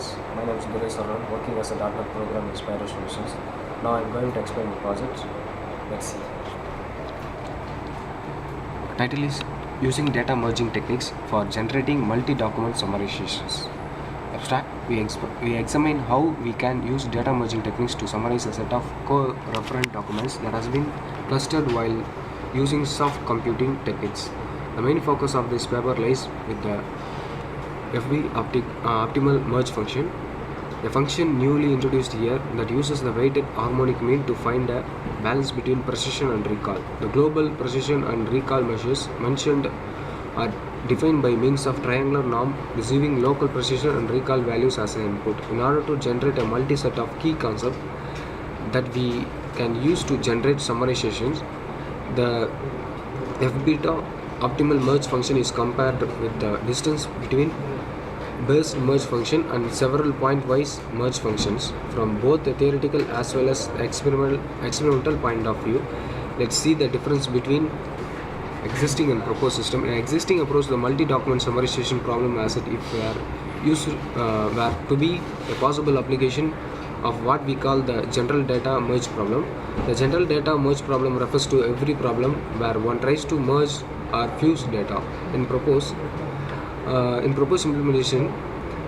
viewers, my name is Duresh Saran, working as a .NET program in Spyro Solutions. Now I am going to explain the project. Let's see. Title is Using Data Merging Techniques for Generating Multi-Document Summarizations. Abstract, we examine how we can use data merging techniques to summarize a set of co-referent documents that has been clustered while using soft computing techniques. The main focus of this paper lies with the optimal merge function, a function newly introduced here that uses the weighted harmonic mean to find a balance between precision and recall. The global precision and recall measures mentioned are defined by means of triangular norm receiving local precision and recall values as an input. In order to generate a multi-set of key concepts that we can use to generate summarizations, the f-beta optimal merge function is compared with the distance between burst merge function and several point-wise merge functions from both the theoretical as well as experimental point of view. Let's see the difference between existing and proposed system. In existing approach, the multi-document summarization problem as it if were to be a possible application of what we call the general data merge problem. The general data merge problem refers to every problem where one tries to merge or fuse data. In proposed implementation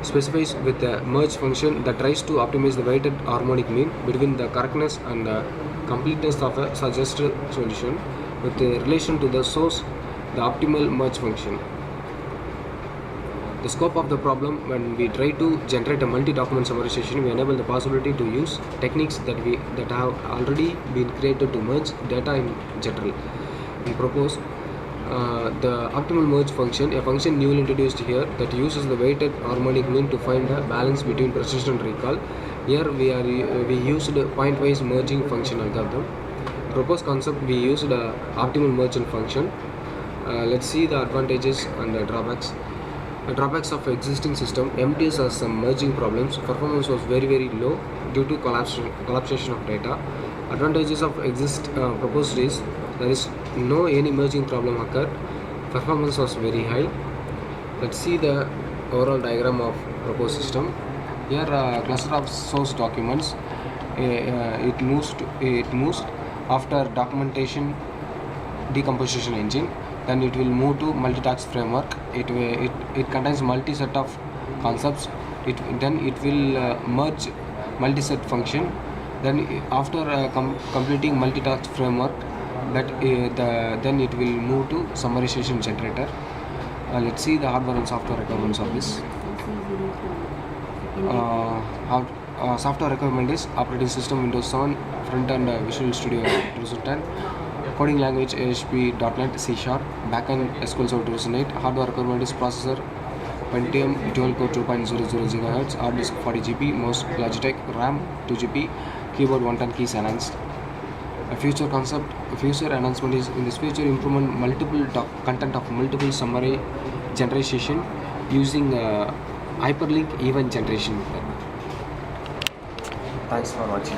specifies with a merge function that tries to optimize the weighted harmonic mean between the correctness and the completeness of a suggested solution with relation to the source, the optimal merge function. The scope of the problem: when we try to generate a multi-document summarization, we enable the possibility to use techniques that have already been created to merge data in general. We propose the optimal merge function, a function newly introduced here that uses the weighted harmonic mean to find a balance between precision and recall. Here we used point-wise merging function algorithm. Proposed concept, we used the optimal merging function. Let's see the advantages and the drawbacks. The drawbacks of existing system: MTS has some merging problems. Performance was very low due to collapsation of data. Advantages of proposed is there is no any merging problem occurred. Performance was very high. Let's see the overall diagram of proposed system. Here cluster of source documents. It moves after documentation decomposition engine. Then it will move to multitask framework. It contains multi-set of concepts. Then it will merge multi-set function. Then after completing multitask framework, then it will move to summarization generator. Let's see the hardware and software requirements of this. Software requirement is operating system Windows 7, front-end Visual Studio 2010, coding language ASP.NET C#, backend SQL Server 2008. Hardware requirement is processor Pentium dual core 2.00 GHz, hard disk 40 GB, mouse Logitech, RAM 2 GB, keyboard 110 keys enhanced. A future enhancement is in this future improvement multiple content of multiple summary generation using hyperlink event generation. Thanks for watching.